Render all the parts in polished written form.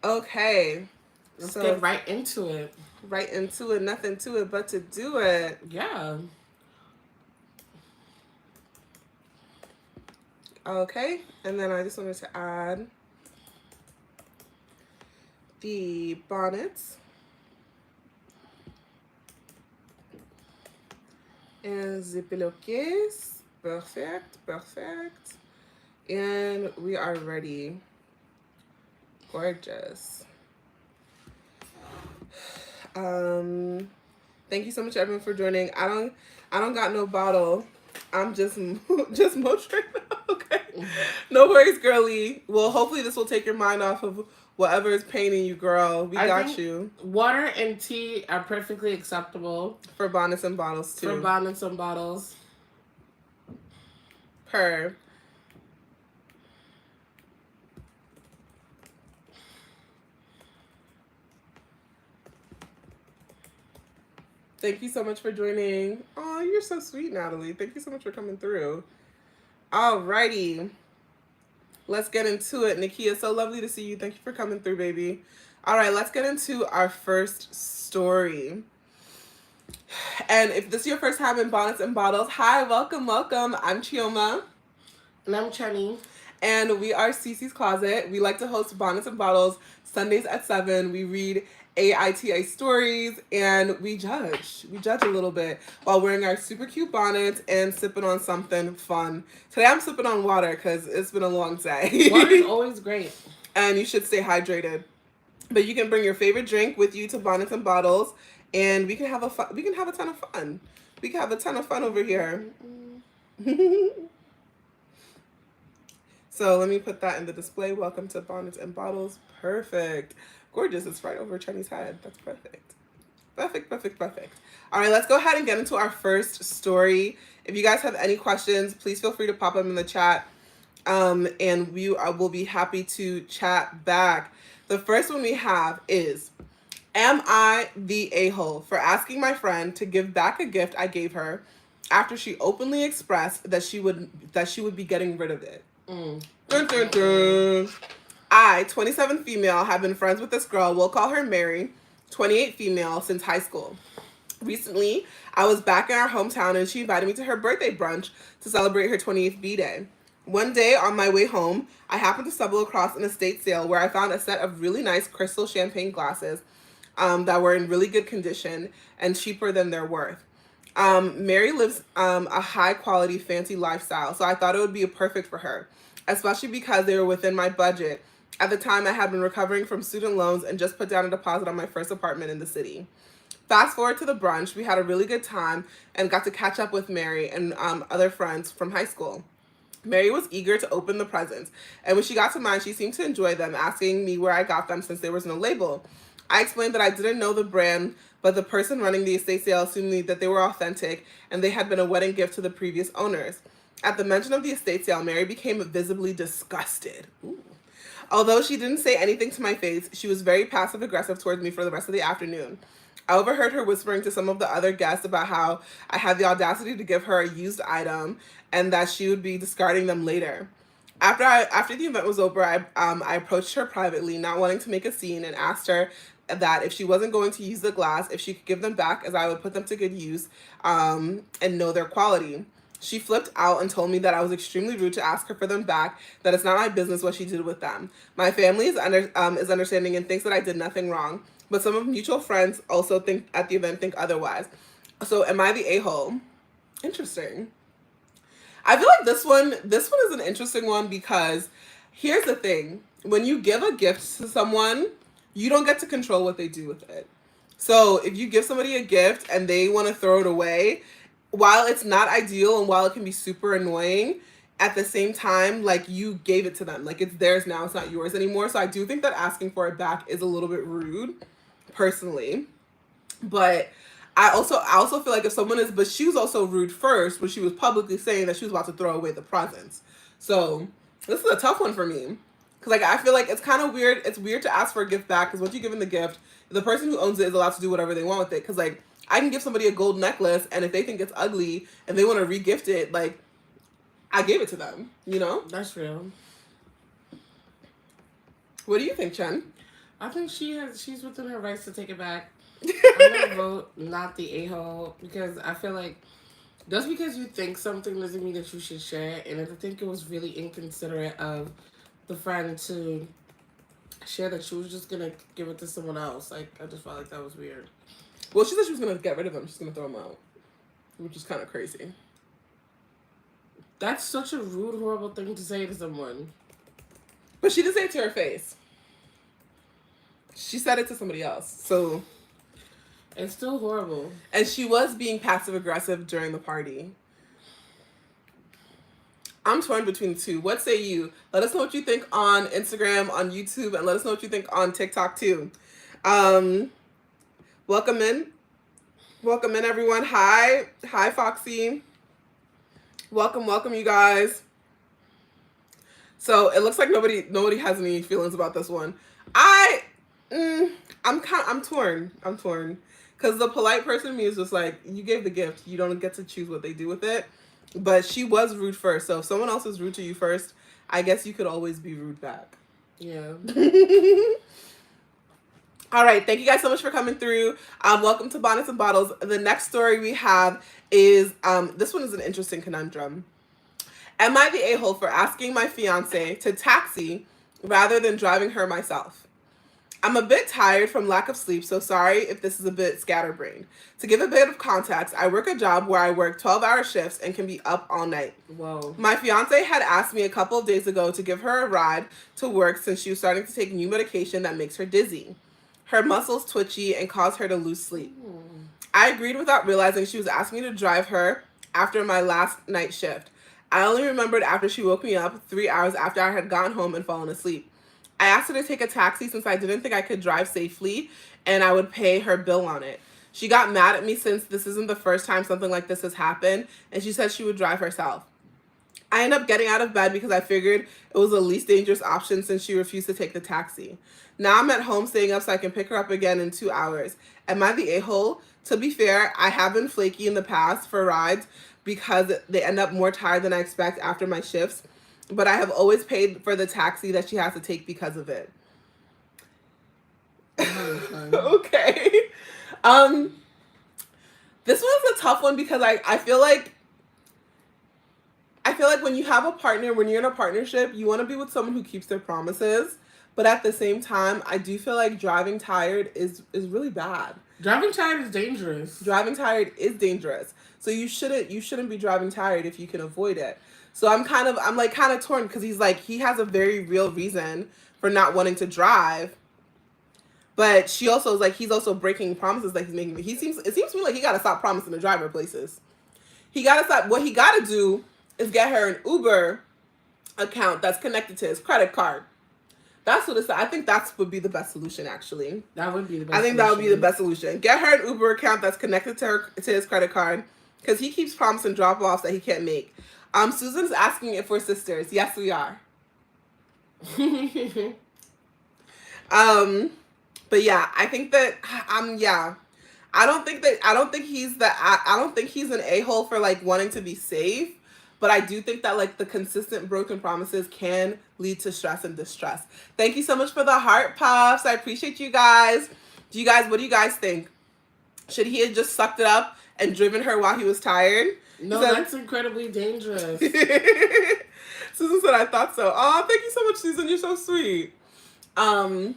Okay, Let's so get right into it. right into it, nothing to it but to do it. Yeah. Okay, and then I just wanted to add the bonnets and the pillowcase. Perfect, perfect. And we are ready. Gorgeous. Um, thank you so much everyone for joining. I don't got no bottle. I'm just just motoring. Okay. No worries, girly. Well, hopefully this will take your mind off of whatever is paining you, girl. We I got think you. water and tea are perfectly acceptable For bonnets and bottles for too. bonnets and bottles. Per. Thank you so much for joining. Oh, you're so sweet, Natalie. Thank you so much for coming through. Alrighty. Let's get into it. Nakia, so lovely to see you. Thank you for coming through, baby. All right, let's get into our first story. And if this is your first time in Bonnets and Bottles, hi, welcome, welcome. I'm Chioma. And I'm Chenny. And we are Cee Cee's Closet. We like to host Bonnets and Bottles Sundays at 7. We read AITA stories and we judge. We judge a little bit while wearing our super cute bonnets and sipping on something fun. Today I'm sipping on water because it's been a long day. Water's always great. And you should stay hydrated. But you can bring your favorite drink with you to Bonnets and Bottles and we can have a ton of fun. We can have a ton of fun over here. So let me put that in the display. Welcome to Bonnets and Bottles. Perfect. Gorgeous. It's right over Chenny's head. That's perfect. Perfect, perfect, perfect. All right, let's go ahead and get into our first story. If you guys have any questions, please feel free to pop them in the chat. And we will be happy to chat back. The first one we have is, am I the a-hole for asking my friend to give back a gift I gave her after she openly expressed that she would be getting rid of it? Dun, dun, dun. I, 27 female, have been friends with this girl. We'll call her Mary, 28 female, since high school. Recently, I was back in our hometown and she invited me to her birthday brunch to celebrate her 28th B-day. One day on my way home, I happened to stumble across an estate sale where I found a set of really nice crystal champagne glasses that were in really good condition and cheaper than their worth. Mary lives a high quality, fancy lifestyle, so I thought it would be perfect for her, especially because they were within my budget. At the time, I had been recovering from student loans and just put down a deposit on my first apartment in the city. Fast forward to the brunch, we had a really good time and got to catch up with Mary and other friends from high school. Mary was eager to open the presents, and when she got to mine, she seemed to enjoy them, asking me where I got them since there was no label. I explained that I didn't know the brand, but the person running the estate sale assumed that they were authentic and they had been a wedding gift to the previous owners. At the mention of the estate sale, Mary became visibly disgusted. Ooh. Although she didn't say anything to my face, she was very passive aggressive towards me for the rest of the afternoon. I overheard her whispering to some of the other guests about how I had the audacity to give her a used item and that she would be discarding them later. After the event was over, I approached her privately, not wanting to make a scene, and asked her that if she wasn't going to use the glass, if she could give them back, as I would put them to good use, and know their quality. She flipped out and told me that I was extremely rude to ask her for them back, that it's not my business what she did with them. My family is understanding and thinks that I did nothing wrong, but some of mutual friends also think at the event think otherwise. So am I the a-hole? Interesting. I feel like this one is an interesting one because here's the thing. When you give a gift to someone, you don't get to control what they do with it. So if you give somebody a gift and they want to throw it away, while it's not ideal and while it can be super annoying, at the same time, like, you gave it to them. Like, it's theirs now, it's not yours anymore. So I do think that asking for it back is a little bit rude, personally. But I also feel like if someone is, but she was also rude first when she was publicly saying that she was about to throw away the presents. So this is a tough one for me. Cause like I feel like it's kind of weird. It's weird to ask for a gift back because once you give them the gift, the person who owns it is allowed to do whatever they want with it. Cause like I can give somebody a gold necklace, and if they think it's ugly and they want to regift it, like, I gave it to them. You know. That's real. What do you think, Chen? I think she's within her rights to take it back. I'm gonna vote not the a-hole because I feel like just because you think something doesn't mean that you should share it. And I think it was really inconsiderate of the friend to share that she was just gonna give it to someone else. Like I just felt like that was weird. Well, she said she was gonna get rid of him. She's gonna throw him out, which is kind of crazy. That's such a rude, horrible thing to say to someone. But she didn't say it to her face. She said it to somebody else. So, It's still horrible. and she was being passive aggressive during the party. I'm torn between the two. What say you? Let us know what you think on Instagram, on YouTube, and let us know what you think on TikTok too. Welcome in. Welcome in, everyone. Hi. Hi, Foxy. Welcome, you guys. So it looks like nobody has any feelings about this one. I'm torn. I'm torn. Because the polite person in me is just like, you gave the gift. You don't get to choose what they do with it. But she was rude first. So if someone else is rude to you first, I guess you could always be rude back. Yeah. All right. Thank you guys so much for coming through. Welcome to Bonnets and Bottles. The next story we have is, this one is an interesting conundrum. Am I the a-hole for asking my fiance to taxi rather than driving her myself? I'm a bit tired from lack of sleep, so sorry if this is a bit scatterbrained. To give a bit of context, I work a job where I work 12-hour shifts and can be up all night. Whoa. My fiance had asked me a couple of days ago to give her a ride to work since she was starting to take new medication that makes her dizzy. Her muscles twitchy and cause her to lose sleep. I agreed without realizing she was asking me to drive her after my last night shift. I only remembered after she woke me up 3 hours after I had gone home and fallen asleep. I asked her to take a taxi since I didn't think I could drive safely and I would pay her bill on it. She got mad at me since this isn't the first time something like this has happened, and she said she would drive herself. I ended up getting out of bed because I figured it was the least dangerous option since she refused to take the taxi. Now I'm at home staying up so I can pick her up again in 2 hours. Am I the a-hole? To be fair, I have been flaky in the past for rides because they end up more tired than I expect after my shifts, but I have always paid for the taxi that she has to take because of it. Okay. This one's a tough one because I feel like when you have a partner, when you're in a partnership, you want to be with someone who keeps their promises. But at the same time, I do feel like driving tired is really bad. Driving tired is dangerous. Driving tired is dangerous. So you shouldn't be driving tired if you can avoid it. So I'm kind of torn because he has a very real reason for not wanting to drive. But she also is like, he's also breaking promises that he's making. It seems to me like he got to stop promising to drive her places. He got to stop. What he got to do is get her an Uber account that's connected to his credit card. That's what it's. I think that would be the best solution, actually. That would be the best I think that would be the best solution. Get her an Uber account that's connected to his credit card, because he keeps promising drop-offs that he can't make. Susan's asking if we're sisters. Yes, we are. But yeah, I think that yeah. I don't think he's an a-hole for like wanting to be safe. But I do think that like the consistent broken promises can lead to stress and distress. Thank you so much for the heart puffs. I appreciate you guys. What do you guys think? Should he have just sucked it up and driven her while he was tired? No, that's incredibly dangerous. Susan said, I thought so. Oh, thank you so much, Susan. You're so sweet. Chenny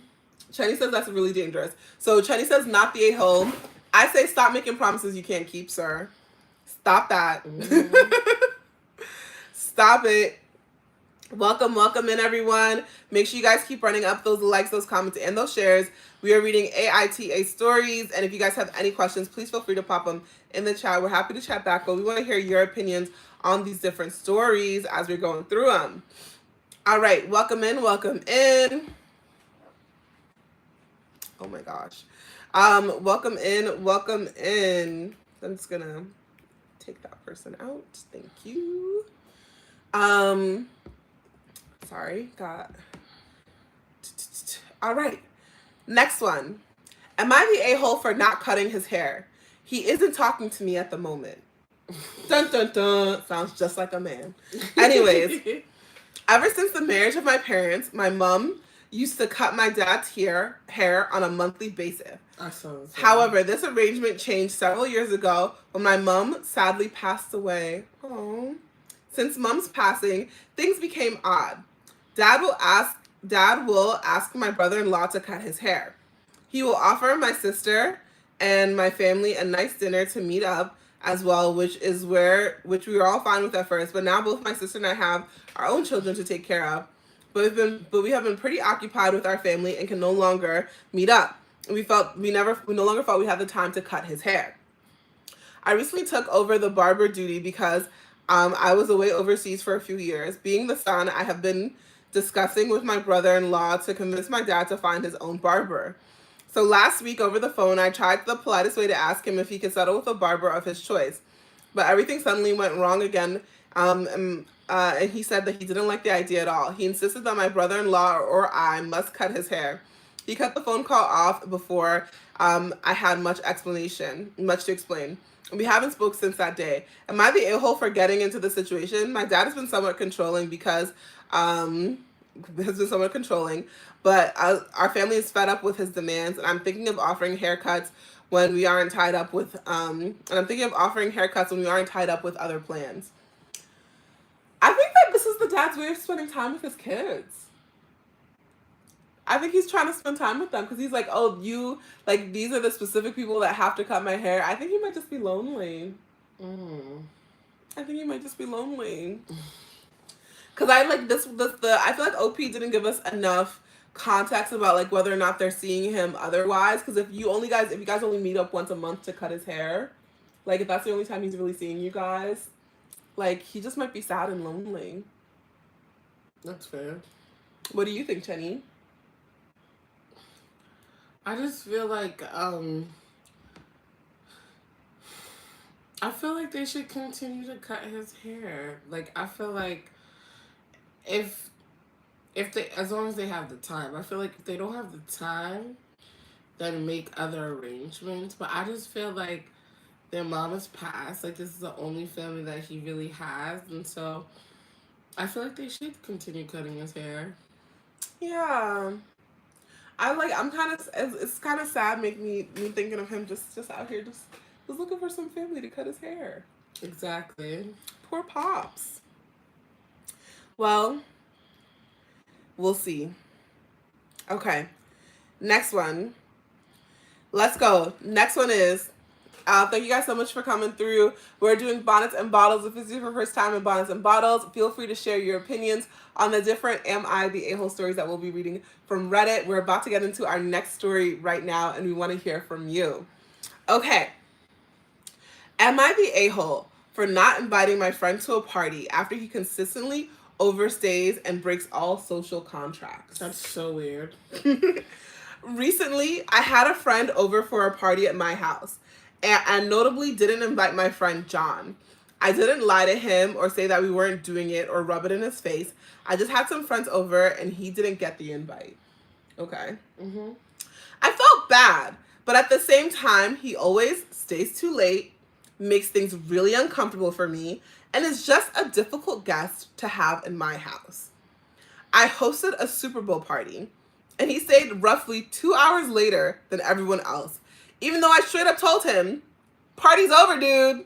says that's really dangerous. So Chenny says not the a-hole. I say stop making promises you can't keep, sir. Stop that. Stop it. Welcome in, everyone. Make sure you guys keep running up those likes, those comments, and those shares. We are reading AITA stories, and if you guys have any questions, please feel free to pop them in the chat. We're happy to chat back, but we want to hear your opinions on these different stories as we're going through them. All right, welcome in. Oh my gosh. Welcome in. I'm just gonna take that person out. Thank you. Sorry, all right. Next one. Am I the a-hole for not cutting his hair? He isn't talking to me at the moment. Dun dun dun. Sounds just like a man. Anyways, ever since the marriage of my parents, my mom used to cut my dad's hair on a monthly basis. I saw this. However, this arrangement changed several years ago when my mom sadly passed away. Oh. Since mom's passing, things became odd. Dad will ask Dad will ask my brother-in-law to cut his hair. He will offer my sister and my family a nice dinner to meet up as well, which we were all fine with at first, but now both my sister and I have our own children to take care of. But we have been pretty occupied with our family and can no longer meet up. We no longer felt we had the time to cut his hair. I recently took over the barber duty because I was away overseas for a few years. Being the son, I have been discussing with my brother-in-law to convince my dad to find his own barber. So last week over the phone, I tried the politest way to ask him if he could settle with a barber of his choice. But everything suddenly went wrong again, and he said that he didn't like the idea at all. He insisted that my brother-in-law or I must cut his hair. He cut the phone call off before I had much to explain. We haven't spoke since that day. Am I the a-hole for getting into the situation? My dad has been somewhat controlling but our family is fed up with his demands, and I'm thinking of offering haircuts when we aren't tied up with other plans. I think that this is the dad's way of spending time with his kids. I think he's trying to spend time with them because he's like, oh, these are the specific people that have to cut my hair. I think he might just be lonely. I think he might just be lonely. Because I feel like OP didn't give us enough context about like whether or not they're seeing him otherwise. Because if you guys only meet up once a month to cut his hair, like if that's the only time he's really seeing you guys, like he just might be sad and lonely. That's fair. What do you think, Chenny? I just feel like I feel like they should continue to cut his hair. Like I feel like if they, as long as they have the time. I feel like if they don't have the time, then make other arrangements. But I just feel like their mom has passed. Like this is the only family that he really has, and so I feel like they should continue cutting his hair. Yeah. It's kind of sad making me thinking of him just out here just looking for some family to cut his hair. Exactly. Poor Pops. Well, we'll see. Okay. Next one. Let's go. Next one is, thank you guys so much for coming through. We're doing Bonnets and Bottles. If this is your first time in Bonnets and Bottles, feel free to share your opinions on the different Am I the A-hole stories that we'll be reading from Reddit. We're about to get into our next story right now, and we want to hear from you. Okay. Am I the a-hole for not inviting my friend to a party after he consistently overstays and breaks all social contracts? That's so weird. Recently, I had a friend over for a party at my house, and notably didn't invite my friend John. I didn't lie to him or say that we weren't doing it or rub it in his face. I just had some friends over and he didn't get the invite. Okay. Mm-hmm. I felt bad, but at the same time, he always stays too late, makes things really uncomfortable for me, and is just a difficult guest to have in my house. I hosted a Super Bowl party, and he stayed roughly 2 hours later than everyone else, even though I straight up told him, party's over, dude.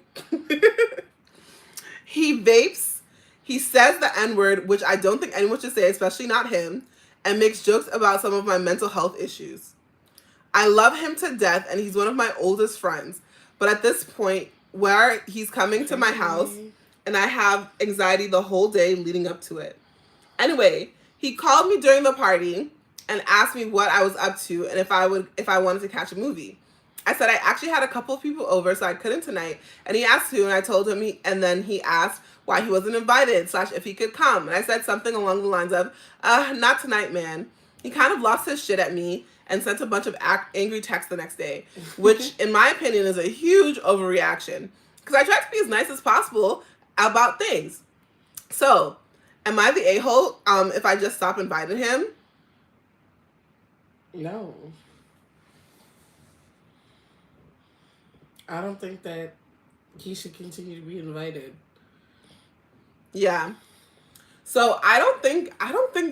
He vapes, he says the N-word, which I don't think anyone should say, especially not him, and makes jokes about some of my mental health issues. I love him to death, and he's one of my oldest friends, but at this point, where he's coming to my house, and I have anxiety the whole day leading up to it. Anyway, he called me during the party and asked me what I was up to and if I wanted to catch a movie. I said I actually had a couple of people over, so I couldn't tonight. And he asked who, and I told him, and then he asked why he wasn't invited, / if he could come. And I said something along the lines of, not tonight, man. He kind of lost his shit at me and sent a bunch of angry texts the next day, which in my opinion is a huge overreaction. Because I tried to be as nice as possible about things. So, am I the a-hole if I just stop inviting him? No. I don't think that he should continue to be invited. Yeah. So I don't think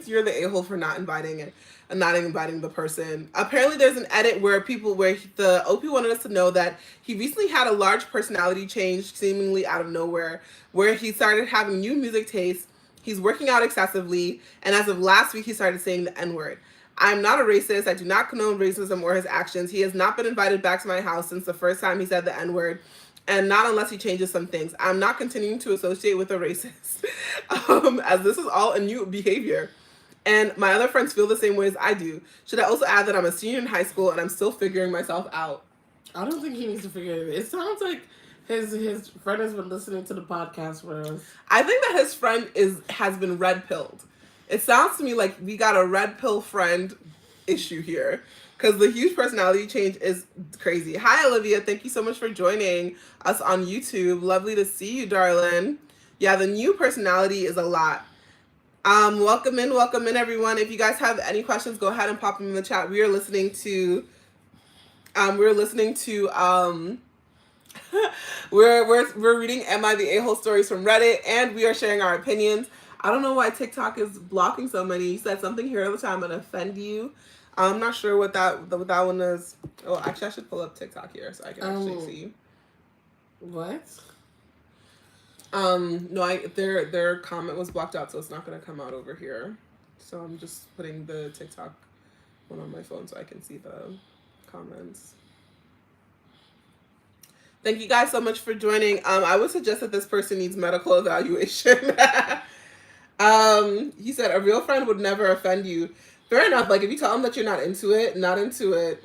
you're the a-hole for not inviting it and not inviting the person. Apparently there's an edit where the OP wanted us to know that he recently had a large personality change seemingly out of nowhere, where he started having new music tastes, he's working out excessively, and as of last week he started saying the N-word. I'm not a racist. I do not condone racism or his actions. He has not been invited back to my house since the first time he said the N-word, and not unless he changes some things. I'm not continuing to associate with a racist, as this is all a new behavior. And my other friends feel the same way as I do. Should I also add that I'm a senior in high school and I'm still figuring myself out? I don't think he needs to figure it. It sounds like his friend has been listening to the podcast for us. I think that his friend has been red pilled. It sounds to me like we got a red pill friend issue here, because the huge personality change is crazy. Hi, Olivia. Thank you so much for joining us on YouTube. Lovely to see you, darling. Yeah, the new personality is a lot. Welcome in, everyone. If you guys have any questions, go ahead and pop them in the chat. We are listening to, we're reading Am I the A-hole stories from Reddit, and we are sharing our opinions. I don't know why TikTok is blocking so many. You said something here all the time and offend you. I'm not sure what that one is. Oh, actually, I should pull up TikTok here so I can actually see. What? No, their comment was blocked out, so it's not gonna come out over here. So I'm just putting the TikTok one on my phone so I can see the comments. Thank you guys so much for joining. I would suggest that this person needs medical evaluation. He said a real friend would never offend you. Fair enough. Like if you tell them that you're not into it.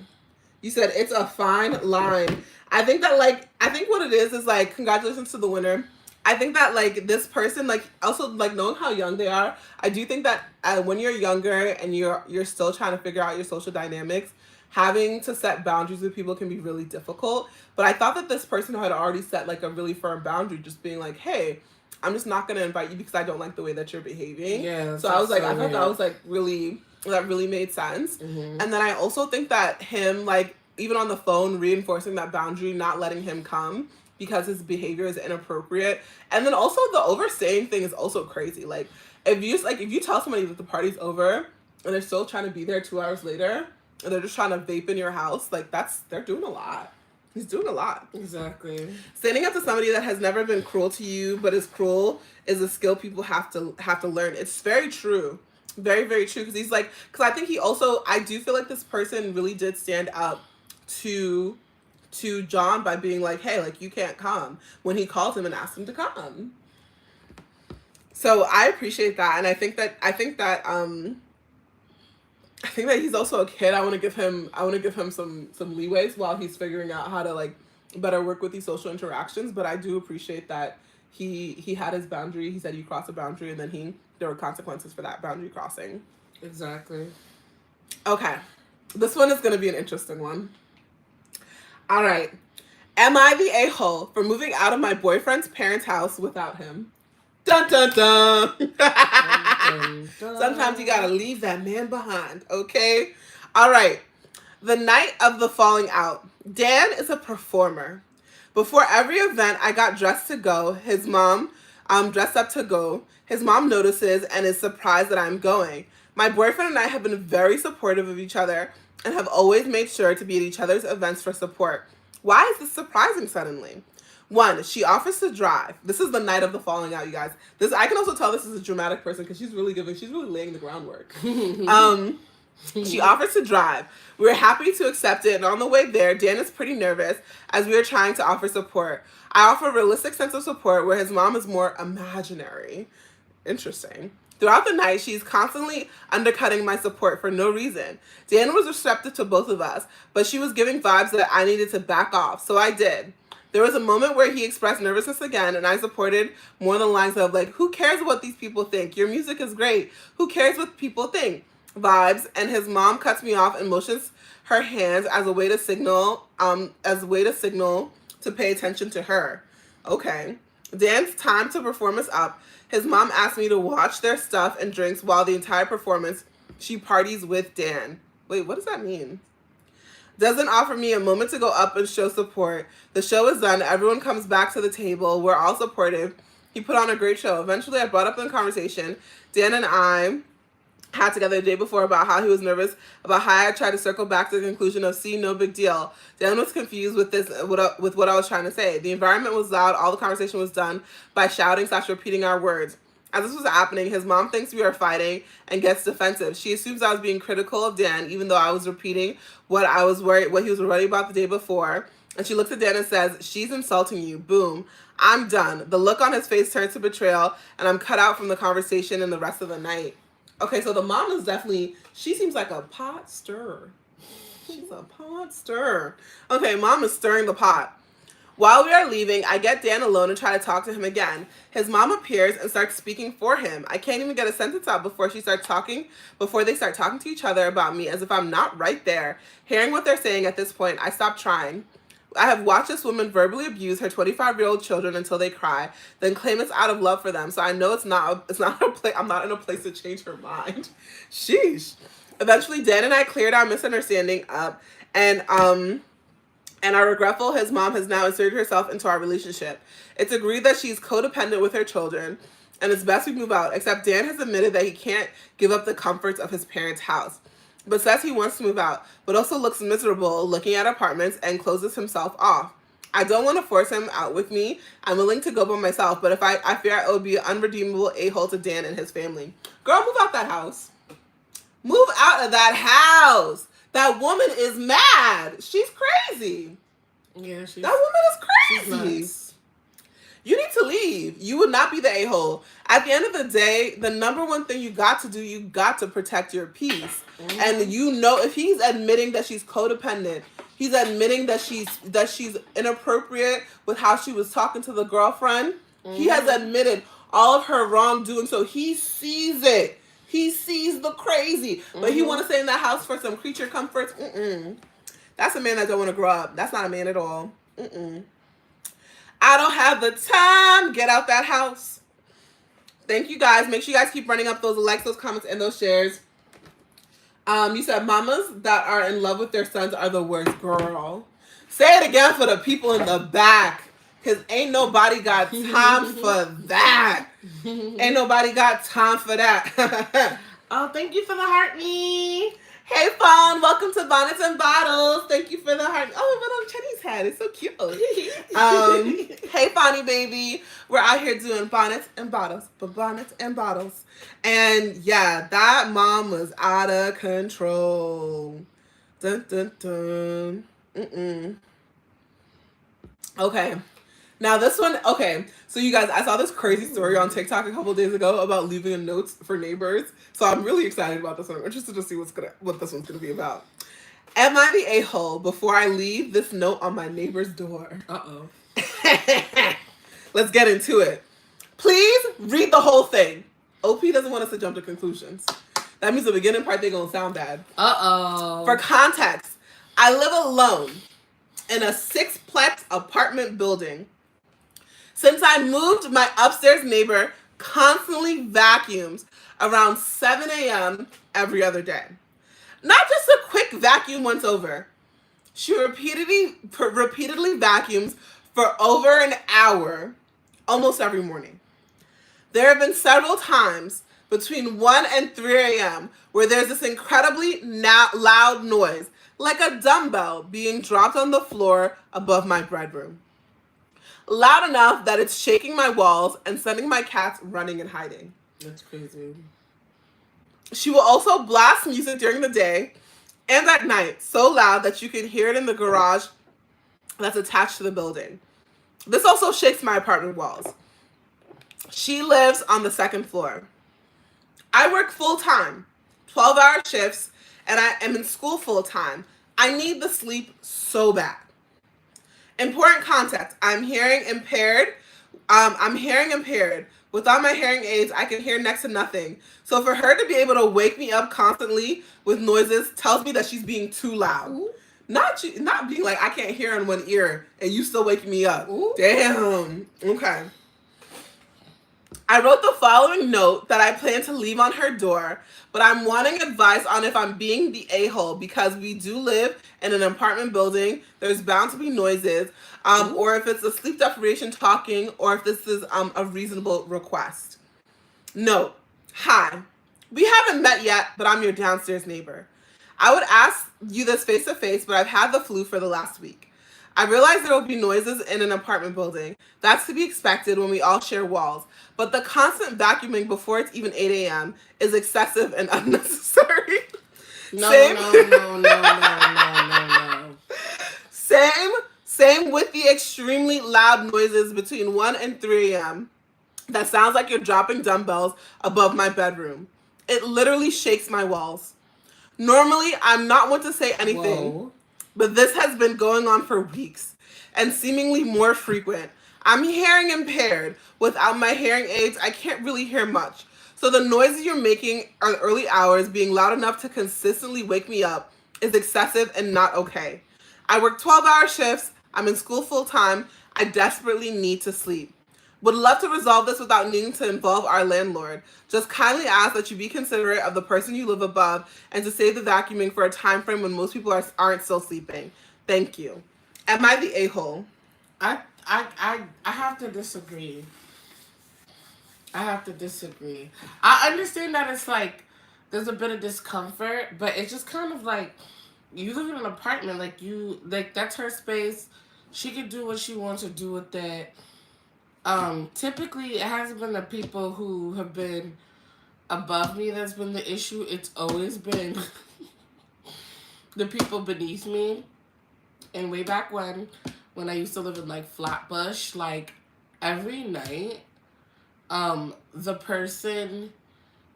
You said it's a fine line. I think what it is like, congratulations to the winner. I think that like this person, like also like knowing how young they are, I do think that when you're younger and you're still trying to figure out your social dynamics, having to set boundaries with people can be really difficult. But I thought that this person had already set like a really firm boundary, just being like, hey, I'm just not gonna invite you because I don't like the way that you're behaving. Yeah. So I was like, I thought that was like that really made sense. Mm-hmm. And then I also think that him, like even on the phone, reinforcing that boundary, not letting him come because his behavior is inappropriate. And then also the overstaying thing is also crazy. Like if you tell somebody that the party's over and they're still trying to be there 2 hours later and they're just trying to vape in your house, like they're doing a lot. He's doing a lot. Exactly. Standing up to somebody that has never been cruel to you but is cruel is a skill people have to learn. It's very true. Very, very true. Because I think I do feel like this person really did stand up to John by being like, hey, like you can't come, when he called him and asked him to come. So I appreciate that. And I think that he's also a kid. I want to give him some leeways while he's figuring out how to like better work with these social interactions. But I do appreciate that he had his boundary. He said you crossed a boundary, and then there were consequences for that boundary crossing. Exactly. Okay, this one is going to be an interesting one. All right. Am I the a-hole for moving out of my boyfriend's parents' house without him? Dun dun dun. Dun, dun, dun. Sometimes you gotta leave that man behind, okay? All right. The night of the falling out. Dan is a performer. Before every event, I got dressed to go. His mom, dressed up to go. His mom notices and is surprised that I'm going. My boyfriend and I have been very supportive of each other and have always made sure to be at each other's events for support. Why is this surprising suddenly? 1, she offers to drive. This is the night of the falling out, you guys. I can also tell this is a dramatic person because she's really laying the groundwork. She offers to drive. We're happy to accept it, and on the way there, Dan is pretty nervous as we are trying to offer support. I offer a realistic sense of support where his mom is more imaginary. Interesting. Throughout the night, she's constantly undercutting my support for no reason. Dan was receptive to both of us, but she was giving vibes that I needed to back off, so I did. There was a moment where he expressed nervousness again, and I supported more than lines of like, who cares what these people think? Your music is great. Who cares what people think? Vibes. And his mom cuts me off and motions her hands as a way to signal to pay attention to her. Okay. Dan's time to perform is up. His mom asked me to watch their stuff and drinks while the entire performance she parties with Dan. Wait, what does that mean? Doesn't offer me a moment to go up and show support. The show is done. Everyone comes back to the table. We're all supportive. He put on a great show. Eventually, I brought up in conversation Dan and I had together the day before about how he was nervous about how I tried to circle back to the conclusion of see, no big deal. Dan was confused with with what I was trying to say. The environment was loud. All the conversation was done by shouting / repeating our words. As this was happening, his mom thinks we are fighting and gets defensive. She assumes I was being critical of Dan, even though I was repeating what he was worried about the day before. And she looks at Dan and says, "She's insulting you." Boom. I'm done. The look on his face turns to betrayal, and I'm cut out from the conversation and the rest of the night. Okay, so the mom is definitely, she seems like a pot stirrer. She's a pot stirrer. Okay, mom is stirring the pot. While we are leaving, I get Dan alone and try to talk to him again. His mom appears and starts speaking for him. I can't even get a sentence out before they start talking to each other about me as if I'm not right there. Hearing what they're saying at this point, I stop trying. I have watched this woman verbally abuse her 25-year-old children until they cry, then claim it's out of love for them. So I know it's not I'm not in a place to change her mind. Sheesh. Eventually, Dan and I cleared our misunderstanding up, and are regretful his mom has now inserted herself into our relationship. It's agreed that she's codependent with her children, and it's best we move out, except Dan has admitted that he can't give up the comforts of his parents' house, but says he wants to move out, but also looks miserable looking at apartments and closes himself off. I don't want to force him out with me. I'm willing to go by myself, but if I fear I would be an unredeemable a-hole to Dan and his family. Girl, move out that house. Move out of that house. That woman is mad. She's crazy. Yeah, that woman is crazy. She's you need to leave. You would not be the a-hole. At the end of the day, the number one thing you got to do, you got to protect your peace. Mm-hmm. And you know, if he's admitting that she's codependent, he's admitting that she's inappropriate with how she was talking to the girlfriend. Mm-hmm. He has admitted all of her wrongdoing, so he sees it. He sees the crazy, but he want to stay in that house for some creature comforts. That's a man that don't want to grow up. That's not a man at all. I don't have the time. Get out that house. Thank you guys. Make sure you guys keep running up those likes, those comments, and those shares. You said mamas that are in love with their sons are the worst. Girl, say it again for the people in the back. Because ain't nobody got time for that. Ain't nobody got time for that. Oh, thank you for the heart me. Hey, Fawn. Welcome to Bonnets and Bottles. Thank you for the heart. Oh, but on Chetty's hat. It's so cute. Hey, Fawny baby. We're out here doing bonnets and bottles. But bonnets and bottles. And yeah, that mom was out of control. Dun, dun, dun. Okay. Now this one, okay, so you guys, I saw this crazy story on TikTok a couple days ago about leaving a note for neighbors. So I'm really excited about this one. I'm interested to see what this one's gonna be about. Am I the a-hole before I leave this note on my neighbor's door? Uh-oh. Let's get into it. Please read the whole thing. OP doesn't want us to jump to conclusions. That means the beginning part, they're gonna sound bad. Uh-oh. For context, I live alone in a 6-plex apartment building. Since I moved, my upstairs neighbor constantly vacuums around 7 a.m. every other day. Not just a quick vacuum once over. She repeatedly vacuums for over an hour almost every morning. There have been several times between 1 and 3 a.m. where there's this incredibly loud noise, like a dumbbell being dropped on the floor above my bedroom. Loud enough that it's shaking my walls and sending my cats running and hiding. That's crazy. She will also blast music during the day and at night, so loud that you can hear it in the garage that's attached to the building. This also shakes my apartment walls. She lives on the 2nd floor. I work full-time, 12-hour shifts, and I am in school full-time. I need the sleep so bad. Important context. I'm hearing impaired. Without my hearing aids, I can hear next to nothing. So for her to be able to wake me up constantly with noises tells me that she's being too loud. Ooh. Not being like, I can't hear in one ear and you still waking me up. Ooh. Damn. Okay. I wrote the following note that I plan to leave on her door, but I'm wanting advice on if I'm being the a-hole because we do live in an apartment building. There's bound to be noises, Ooh. or if it's a sleep deprivation talking, or if this is a reasonable request. Note, hi. We haven't met yet, but I'm your downstairs neighbor. I would ask you this face to face, but I've had the flu for the last week. I realize there will be noises in an apartment building. That's to be expected when we all share walls. But the constant vacuuming before it's even 8 a.m. is excessive and unnecessary. No, Same. no, no, no, no, no, no. Same with the extremely loud noises between 1 and 3 a.m. that sounds like you're dropping dumbbells above my bedroom. It literally shakes my walls. Normally, I'm not one to say anything, Whoa. but this has been going on for weeks and seemingly more frequent. I'm hearing impaired. Without my hearing aids, I can't really hear much. So the noises you're making at early hours being loud enough to consistently wake me up is excessive and not okay. I work 12-hour shifts. I'm in school full time. I desperately need to sleep. Would love to resolve this without needing to involve our landlord. Just kindly ask that you be considerate of the person you live above and to save the vacuuming for a time frame when most people aren't still sleeping. Thank you. Am I the a-hole? I have to disagree. I have to disagree. I understand that it's like there's a bit of discomfort, but it's just kind of like you live in an apartment, like that's her space. She can do what she wants to do with it. Typically it hasn't been the people who have been above me that's been the issue. It's always been the people beneath me. And way back when I used to live in like Flatbush, like every night, the person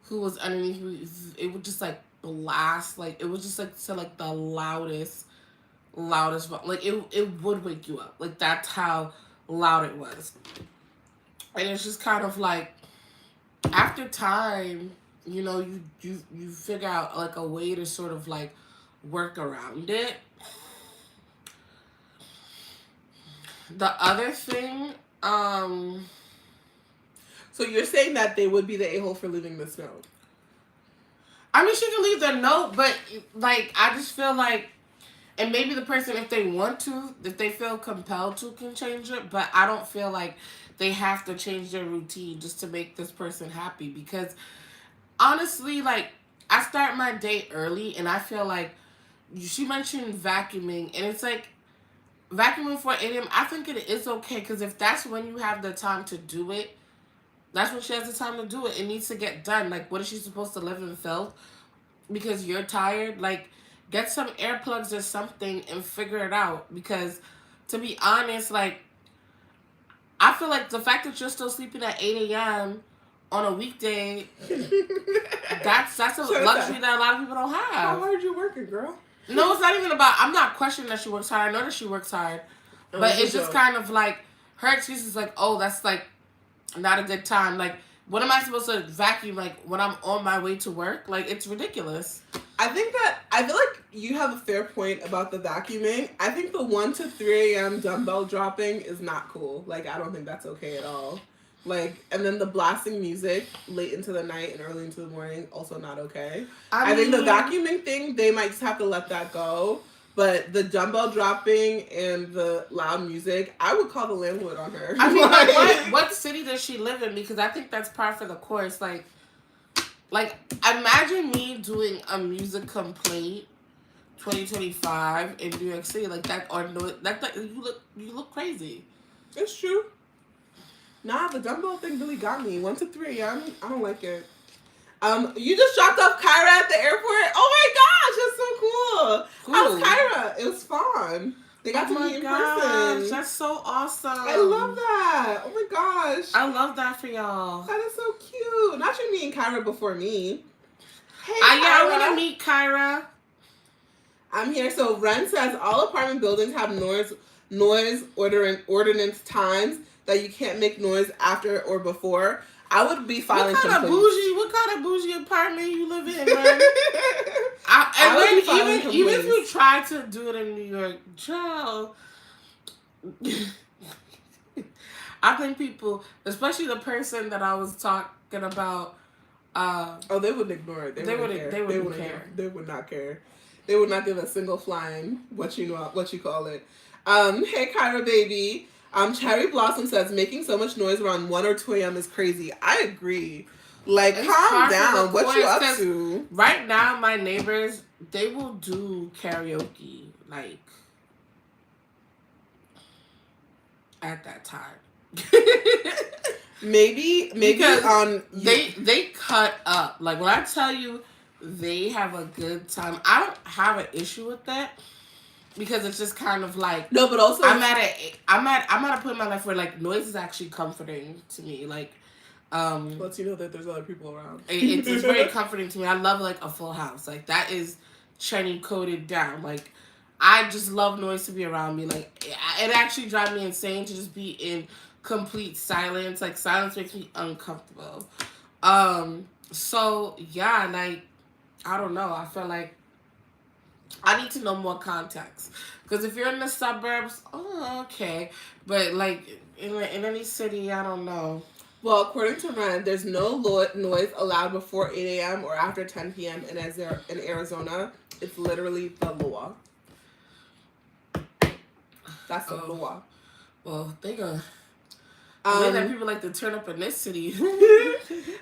who was underneath me, it would just like blast, like it was just like to like the loudest, like it would wake you up. Like that's how loud it was. And it's just kind of like after time, you know, you figure out like a way to sort of like work around it. The other thing, So you're saying that they would be the a-hole for leaving this note? I mean, she can leave the note, but like I just feel like, and maybe the person, if they want to, if they feel compelled to, can change it. But I don't feel like they have to change their routine just to make this person happy. Because honestly, like I start my day early, and I feel like she mentioned vacuuming, and it's like vacuuming for 8 a.m. I think it is okay because if that's when you have the time to do it, that's when she has the time to do it. It needs to get done. Like, what is she supposed to live in filth because you're tired? Like, get some earplugs or something and figure it out. Because, to be honest, like, I feel like the fact that you're still sleeping at 8 a.m. on a weekday, that's a luxury that a lot of people don't have. How hard you working, girl? No, it's not even about, I'm not questioning that she works hard. I know that she works hard. But it's just kind of like, her excuse is like, oh, that's like not a good time. Like, what am I supposed to vacuum like when I'm on my way to work? Like, it's ridiculous. I feel like you have a fair point about the vacuuming. I think the 1 to 3 a.m. dumbbell dropping is not cool. Like, I don't think that's okay at all. Like, and then the blasting music late into the night and early into the morning, also not okay. I think the vacuuming thing, they might just have to let that go. But the dumbbell dropping and the loud music, I would call the landlord on her. I mean, like, what city does she live in? Because I think that's par for the course. Like, imagine me doing a music complaint 2025 in New York City like that, or no, that you look crazy. It's true. Nah, the dumbbell thing really got me. 1 to 3 a.m. I don't like it. You just dropped off Kyra at the airport. Oh my gosh, that's so cool. How's Kyra? It was fun. They got to meet in person. That's so awesome. I love that. Oh my gosh. I love that for y'all. That is so cute. Not you meeting Kyra before me. Hey, I want to meet Kyra. I'm here. So Ren says all apartment buildings have noise ordinance times that you can't make noise after or before. I would be filing complaints. What kind of bougie apartment you live in, man? Even if you try to do it in New York, Joe, I think people, especially the person that I was talking about, oh, they wouldn't ignore it. they Wouldn't wouldn't care. they wouldn't care. They would not care. They would not give a single flying what you call it. Hey Kyra baby. Cherry Blossom says making so much noise around 1 or 2 a.m. is crazy. I agree. Like, It's calm par for the down. What you course, up 'cause to? right now my neighbors, they will do karaoke like at that time. Maybe Because on they cut up. Like when I tell you they have a good time, I don't have an issue with that because it's just kind of like no, but also I'm at a point in my life where like noise is actually comforting to me. Like lets you know that there's other people around. It's very comforting to me. I love like a full house. Like that is Chenny coded down. Like I just love noise to be around me. Like it actually drives me insane to just be in complete silence. Like silence makes me uncomfortable. So yeah, like I don't know. I feel like I need to know more context. Because if you're in the suburbs, oh okay. But like in any city, I don't know. Well, according to Ren, there's no noise allowed before 8 a.m. or after 10 p.m. And as they're in Arizona, it's literally the law. That's the law. Well, they gonna. The way that people like to turn up in this city.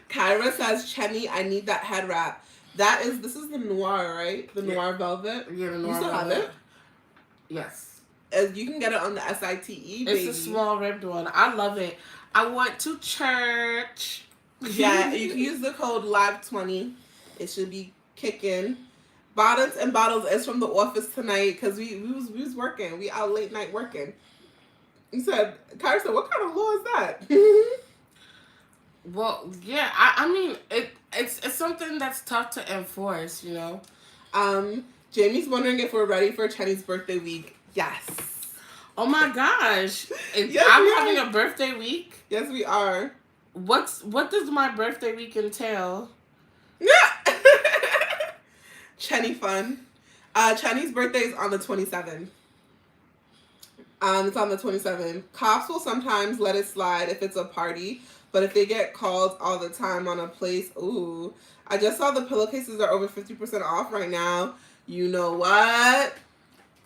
Kyra says, Chenny, I need that head wrap. This is the noir, right? The noir velvet. Yeah, the noir you still velvet. have it? Yes. You can get it on the SITE, baby. It's a small ribbed one. I love it. I went to church. Yeah, you can use the code LIVE20. It should be kicking. Bonnets and Bottles is from the office tonight because we was working. We out late night working. He said, Kyra said, what kind of law is that? Well, yeah, I mean, it's something that's tough to enforce, you know? Jamie's wondering if we're ready for Chenny's birthday week. Yes. Oh my gosh. Yes, I'm having a birthday week? Yes, we are. What does my birthday week entail? Chenny fun. Chenny's birthday is on the 27th. It's on the 27th. Cops will sometimes let it slide if it's a party, but if they get called all the time on a place, ooh. I just saw the pillowcases are over 50% off right now. You know what?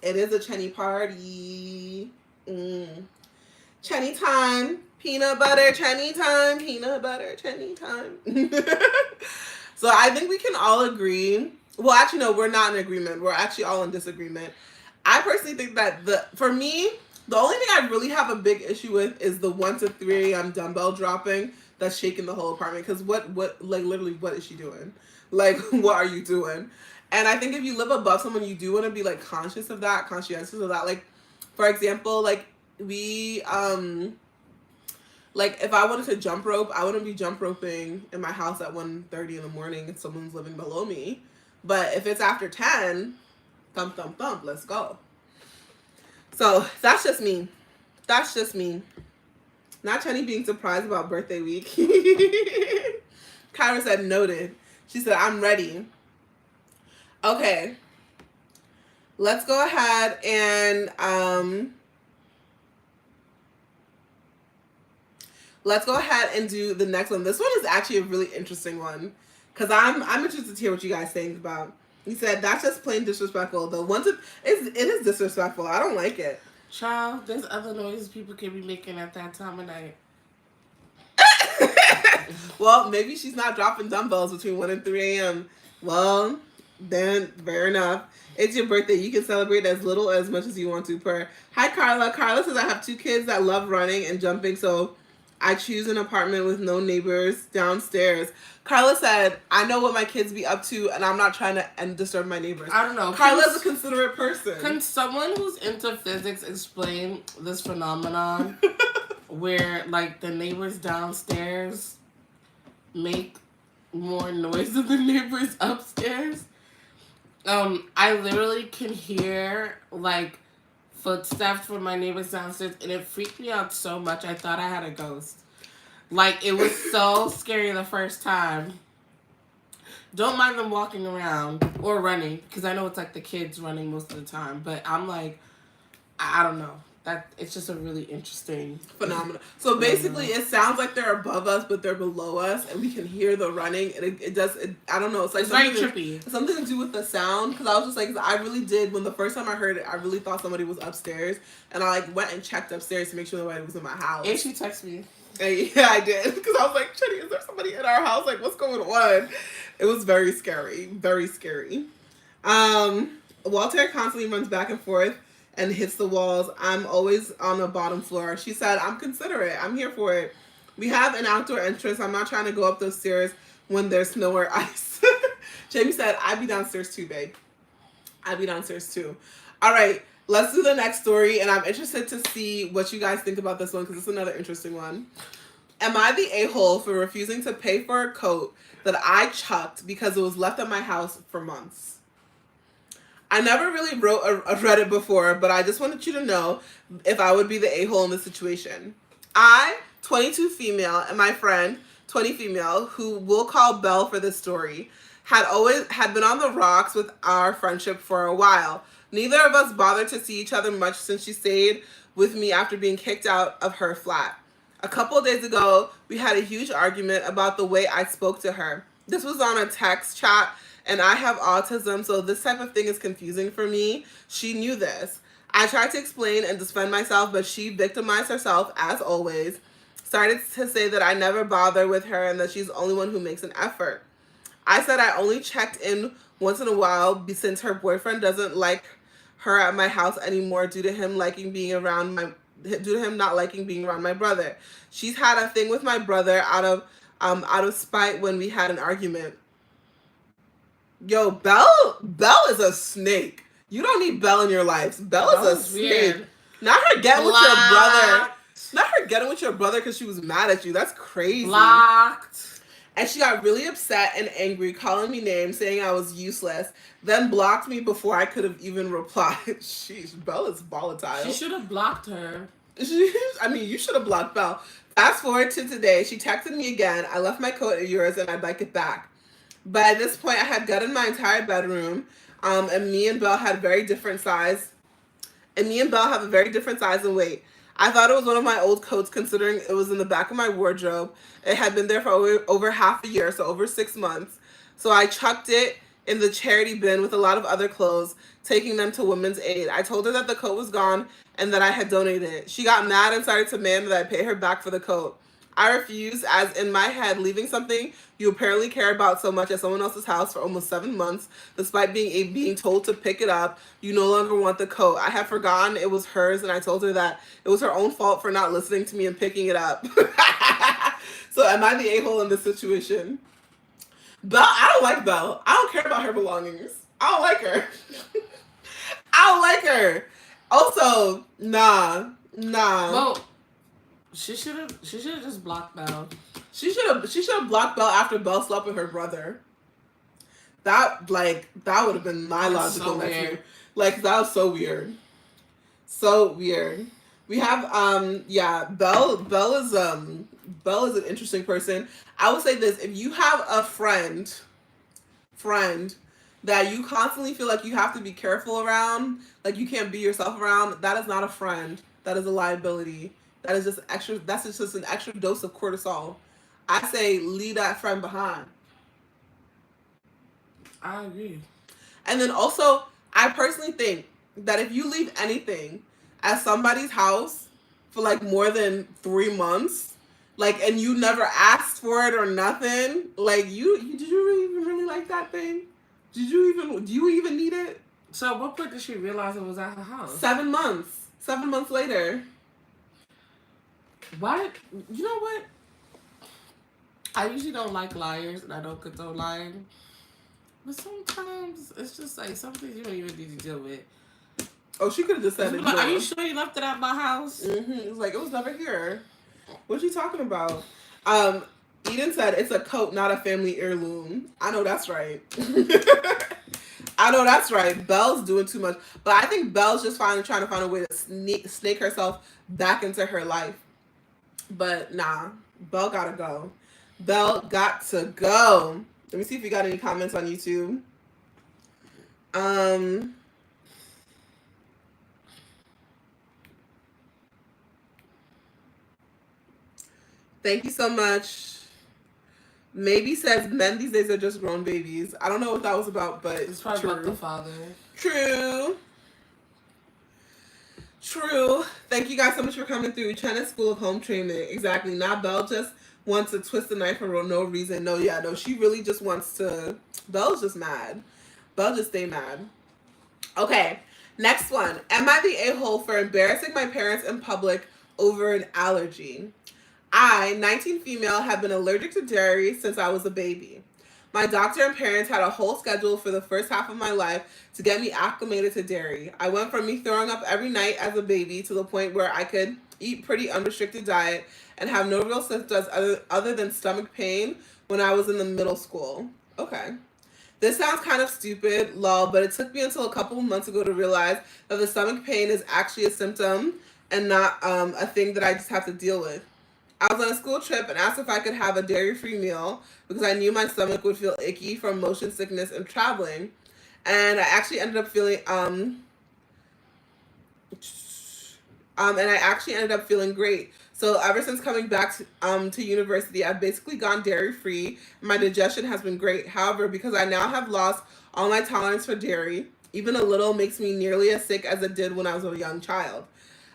It is a Chenny party. Chenny time. Peanut butter, Chenny time. Peanut butter, Chenny time. So I think we can all agree. Well, actually, no, we're not in agreement. We're actually all in disagreement. I personally think that for me, the only thing I really have a big issue with is the 1 to 3 a.m. dumbbell dropping that's shaking the whole apartment. Because what, like, literally, what is she doing? Like, what are you doing? And I think if you live above someone, you do want to be, like, conscientious of that. Like, for example, like, like, if I wanted to jump rope, I wouldn't be jump roping in my house at 1:30 in the morning if someone's living below me. But if it's after 10, thump, thump, thump, let's go. So that's just me. That's just me. Not Chenny being surprised about birthday week. Kyra said, noted. She said, I'm ready. Okay. Let's go ahead and do the next one. This one is actually a really interesting one. Because I'm interested to hear what you guys think about. He said, that's just plain disrespectful. It is disrespectful. I don't like it. Child, there's other noises people can be making at that time of night. Well, maybe she's not dropping dumbbells between 1 and 3 a.m. Well, then, fair enough. It's your birthday. You can celebrate as little or as much as you want to per. Hi, Carla. Carla says, I have 2 kids that love running and jumping, so I choose an apartment with no neighbors downstairs. Carla said, I know what my kids be up to, and I'm not trying to disturb my neighbors. I don't know. Carla's a considerate person. Can someone who's into physics explain this phenomenon where, like, the neighbors downstairs make more noise than the neighbors upstairs? I literally can hear, like, footsteps from my neighbors downstairs, and it freaked me out so much I thought I had a ghost. Like, it was so scary the first time. Don't mind them walking around or running, because I know it's like the kids running most of the time, but I'm like, I don't know. that it's just a really interesting phenomenal. So basically, it sounds like they're above us, but they're below us, and we can hear the running. And it does. I don't know. It's like it's very trippy. Something to do with the sound. Because I was just like, I really did. When the first time I heard it, I really thought somebody was upstairs, and I like went and checked upstairs to make sure nobody was in my house. And she texted me. And yeah, I did, because I was like, Chetty, is there somebody in our house? Like, what's going on? It was very scary. Very scary. Walter constantly runs back and forth and hits the walls. I'm always on the bottom floor. She said, I'm considerate. I'm here for it. We have an outdoor entrance. I'm not trying to go up those stairs when there's snow or ice. Jamie said, I'd be downstairs too, babe. I'd be downstairs too. All right, let's do the next story. And I'm interested to see what you guys think about this one, because it's another interesting one. Am I the a-hole for refusing to pay for a coat that I chucked because it was left at my house for months? I never really wrote a Reddit before, but I just wanted you to know if I would be the a-hole in this situation. I, 22 female, and my friend, 20 female, who we'll call Belle for this story, had been on the rocks with our friendship for a while. Neither of us bothered to see each other much since she stayed with me after being kicked out of her flat. A couple of days ago, we had a huge argument about the way I spoke to her. This was on a text chat, and I have autism, so this type of thing is confusing for me. She knew this. I tried to explain and defend myself, but she victimized herself, as always. Started to say that I never bother with her and that she's the only one who makes an effort. I said I only checked in once in a while since her boyfriend doesn't like her at my house anymore due to him not liking being around my brother. She's had a thing with my brother out of spite when we had an argument. Yo, Belle is a snake. You don't need Belle in your life. Belle is a snake. Weird. Not her getting with your brother. Not her getting with your brother because she was mad at you. That's crazy. Blocked. And she got really upset and angry, calling me names, saying I was useless, then blocked me before I could have even replied. Sheesh, Belle is volatile. She should have blocked her. I mean, you should have blocked Belle. Fast forward to today. She texted me again. I left my coat at yours and I'd like it back. By this point, I had gutted my entire bedroom, and me and Belle had very different size. And me and Belle have a very different size and weight. I thought it was one of my old coats, considering it was in the back of my wardrobe. It had been there for over half a year, so over 6 months. So I chucked it in the charity bin with a lot of other clothes, taking them to Women's Aid. I told her that the coat was gone and that I had donated it. She got mad and started to demand that I pay her back for the coat. I refused, as in my head, leaving something you apparently care about so much at someone else's house for almost 7 months, despite being told to pick it up, you no longer want the coat. I had forgotten it was hers, and I told her that it was her own fault for not listening to me and picking it up. So am I the a-hole in this situation? Belle, I don't like Belle. I don't care about her belongings. I don't like her. I don't like her. Also, nah. Well, she should have just blocked Belle. She should have blocked Belle after Belle slept with her brother. That would have been my logical next move. Like, that was so weird. So weird. We have Belle is an interesting person. I would say this: if you have a friend that you constantly feel like you have to be careful around, like you can't be yourself around, that is not a friend. That is a liability. That is just extra. That's just an extra dose of cortisol. I say leave that friend behind. I agree. And then also, I personally think that if you leave anything at somebody's house for like more than 3 months, like, and you never asked for it or nothing, like did you even really like that thing? Do you even need it? So at what point did she realize it was at her house? 7 months. 7 months later. Why? You know what? I usually don't like liars, and I don't condone lying. But sometimes it's just like some things you don't even need to deal with. Oh, she could have just said it. Like, are you sure you left it at my house? Mm-hmm. It was like, it was never here. What you talking about? Eden said it's a coat, not a family heirloom. I know that's right. I know that's right. Belle's doing too much. But I think Belle's just finally trying to find a way to snake herself back into her life. But nah, Belle gotta go. Belle got to go. Let me see if you got any comments on YouTube. Thank you so much. Maybe says men these days are just grown babies. I don't know what that was about, but It's probably true. about the father. True. True. Thank you guys so much for coming through. China's School of Home Training. Exactly. Now Belle just wants to twist the knife for no reason. No, yeah, no. She really just wants to. Belle's just mad. Belle just stay mad. Okay. Next one. Am I the a-hole for embarrassing my parents in public over an allergy? I, 19 female, have been allergic to dairy since I was a baby. My doctor and parents had a whole schedule for the first half of my life to get me acclimated to dairy. I went from me throwing up every night as a baby to the point where I could eat pretty unrestricted diet and have no real symptoms other than stomach pain when I was in the middle school. Okay. This sounds kind of stupid, lol, but it took me until a couple of months ago to realize that the stomach pain is actually a symptom and not a thing that I just have to deal with. I was on a school trip and asked if I could have a dairy-free meal because I knew my stomach would feel icky from motion sickness and traveling. And I actually ended up feeling great. So ever since coming back to university, I've basically gone dairy-free. And my digestion has been great. However, because I now have lost all my tolerance for dairy, even a little makes me nearly as sick as it did when I was a young child.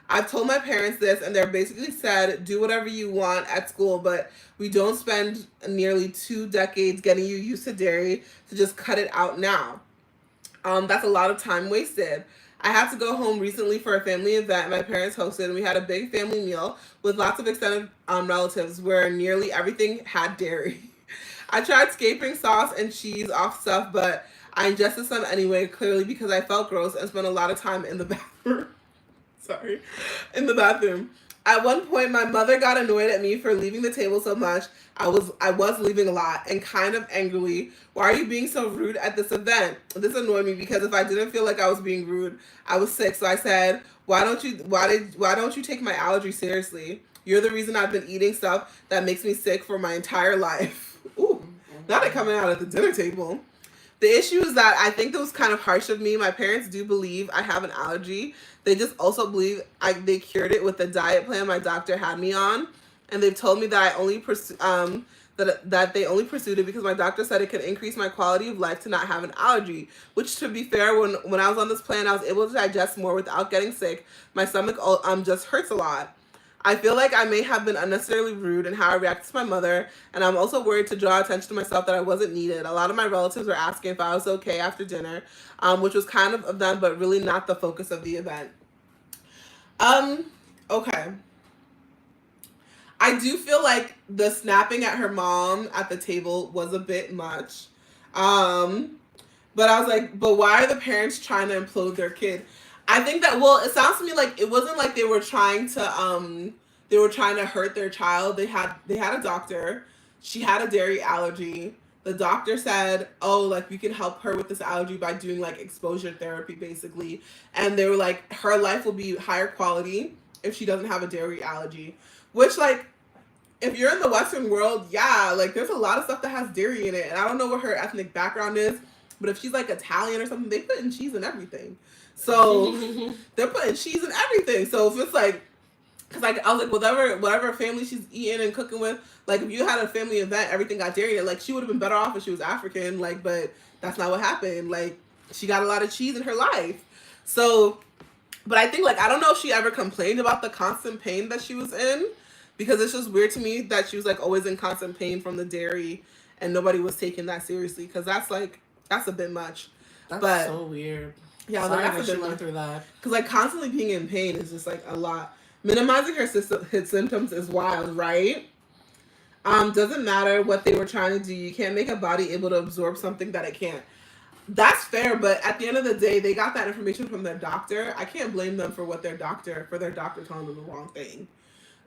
I've told my parents this, and they're basically said, do whatever you want at school, but we don't spend nearly 2 decades getting you used to dairy to just cut it out now. That's a lot of time wasted. I had to go home recently for a family event my parents hosted, and we had a big family meal with lots of extended relatives where nearly everything had dairy. I tried scraping sauce and cheese off stuff, but I ingested some anyway, clearly because I felt gross and spent a lot of time in the bathroom. Sorry, in the bathroom. At one point, my mother got annoyed at me for leaving the table so much. I was leaving a lot and kind of angrily. Why are you being so rude at this event? This annoyed me because if I didn't feel like I was being rude, I was sick. So I said, why don't you take my allergy seriously? You're the reason I've been eating stuff that makes me sick for my entire life. Ooh, not it coming out at the dinner table. The issue is that I think that was kind of harsh of me. My parents do believe I have an allergy. They just also believe they cured it with the diet plan my doctor had me on, and they've told me that I only that they only pursued it because my doctor said it could increase my quality of life to not have an allergy. Which, to be fair, when I was on this plan, I was able to digest more without getting sick. My stomach just hurts a lot. I feel like I may have been unnecessarily rude in how I reacted to my mother, and I'm also worried to draw attention to myself that I wasn't needed. A lot of my relatives were asking if I was okay after dinner, which was kind of them, but really not the focus of the event. Okay. I do feel like the snapping at her mom at the table was a bit much. But I was like, but why are the parents trying to implode their kid? I think that, well, it sounds to me like it wasn't like they were trying to hurt their child. They had a doctor. She had a dairy allergy. The doctor said, "Oh, like we can help her with this allergy by doing like exposure therapy basically." And they were like, her life will be higher quality if she doesn't have a dairy allergy. Which, like, if you're in the Western world, yeah, like there's a lot of stuff that has dairy in it. And I don't know what her ethnic background is, but if she's like Italian or something, they put in cheese and everything. So they're putting cheese in everything. So if it's like, because like I was like, whatever family she's eating and cooking with, like if you had a family event, everything got dairy in it, like she would have been better off if she was African. Like, but that's not what happened. Like she got a lot of cheese in her life. So, but I think like I don't know if she ever complained about the constant pain that she was in, because it's just weird to me that she was like always in constant pain from the dairy and nobody was taking that seriously, because that's a bit much. That's so weird. Yeah, sorry like, that she went through that. Because like constantly being in pain is just like a lot. Minimizing her symptoms is wild, right? Doesn't matter what they were trying to do. You can't make a body able to absorb something that it can't. That's fair, but at the end of the day, they got that information from their doctor. I can't blame them for their doctor telling them the wrong thing.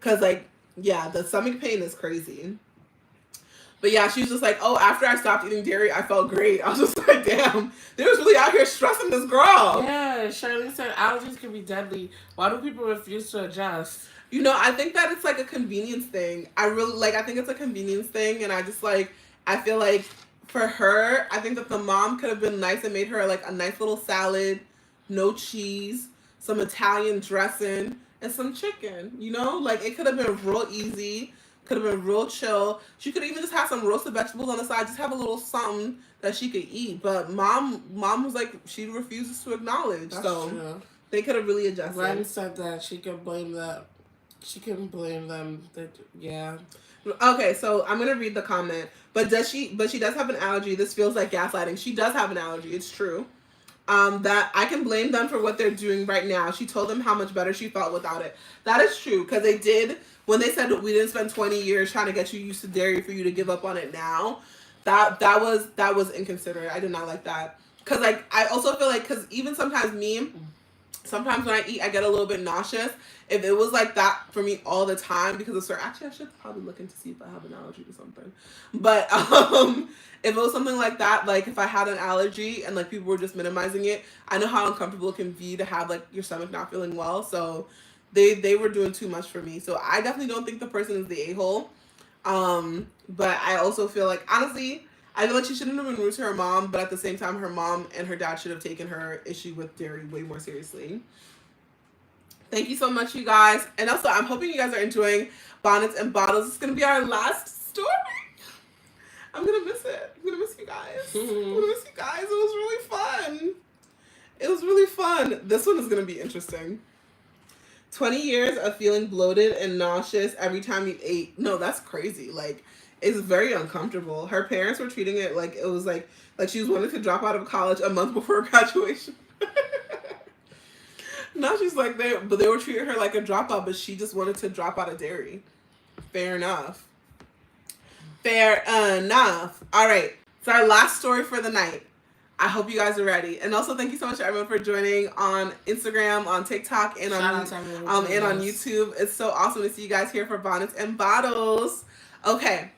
Cause like, yeah, the stomach pain is crazy. But yeah, she was just like, oh, after I stopped eating dairy, I felt great. I was just like, damn, they was really out here stressing this girl. Yeah, Shirley said allergies can be deadly. Why do people refuse to adjust? You know, I think that it's like a convenience thing. I think it's a convenience thing. And I feel like for her, I think that the mom could have been nice and made her like a nice little salad, no cheese, some Italian dressing, and some chicken. You know, like it could have been real easy. Could have been real chill. She could even just have some roasted vegetables on the side, just have a little something that she could eat. But mom was like, she refuses to acknowledge. That's so true. they could have really adjusted. Ren said that she could blame that. She couldn't blame them. Yeah. Okay, so I'm gonna read the comment. But she does have an allergy. This feels like gaslighting. She does have an allergy. It's true. That I can blame them for what they're doing right now. She told them how much better she felt without it. That is true, because they did, when they said we didn't spend 20 years trying to get you used to dairy for you to give up on it now. That was inconsiderate. I did not like that. Because like I also feel like, because even sometimes when I eat, I get a little bit nauseous. If it was like that for me all the time because of certain, actually I should probably look into see if I have an allergy to something. But if it was something like that, like if I had an allergy and like people were just minimizing it, I know how uncomfortable it can be to have like your stomach not feeling well. So they were doing too much for me. So I definitely don't think the person is the a-hole. But I also feel like, honestly, I feel like she shouldn't have been rude to her mom, but at the same time, her mom and her dad should have taken her issue with dairy way more seriously. Thank you so much, you guys. And also, I'm hoping you guys are enjoying Bonnets and Bottles. It's going to be our last story. I'm going to miss it. I'm going to miss you guys. I'm going to miss you guys. It was really fun. It was really fun. This one is going to be interesting. 20 years of feeling bloated and nauseous every time you ate. No, that's crazy. Like, it's very uncomfortable. Her parents were treating it like it was like she was wanting to drop out of college a month before graduation. Now she's like, they were treating her like a dropout, but she just wanted to drop out of dairy. Fair enough. Fair enough. All right. It's our last story for the night. I hope you guys are ready. And also thank you so much to everyone for joining on Instagram, on TikTok, and on YouTube. It's so awesome to see you guys here for Bonnets and Bottles. Okay.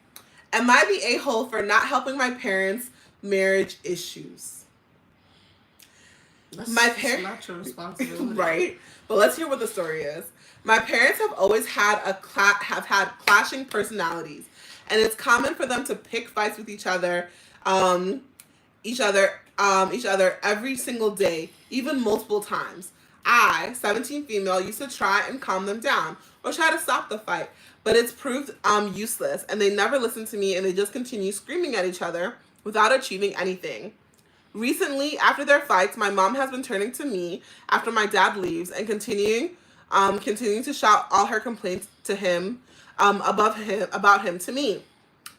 Am I the a-hole for not helping my parents' marriage issues? My parents, not your responsibility, right? But let's hear what the story is. My parents have always had clashing personalities, and it's common for them to pick fights with each other every single day, even multiple times. I, 17 female, used to try and calm them down or try to stop the fight, but it's proved useless, and they never listen to me, and they just continue screaming at each other without achieving anything. Recently, after their fights, my mom has been turning to me after my dad leaves and continuing to shout all her complaints to him, about him to me.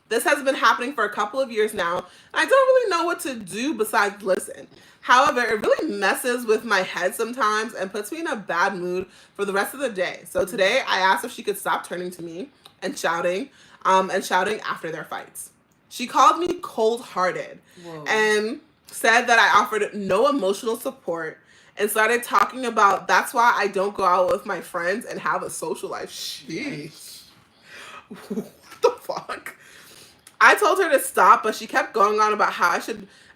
This has been happening for a couple of years now, and I don't really know what to do besides listen. However, it really messes with my head sometimes and puts me in a bad mood for the rest of the day. So today, I asked if she could stop turning to me and shouting after their fights. She called me cold-hearted and said that I offered no emotional support and started talking about that's why I don't go out with my friends and have a social life. Sheesh. What the fuck? I told her to stop, but she kept going on about how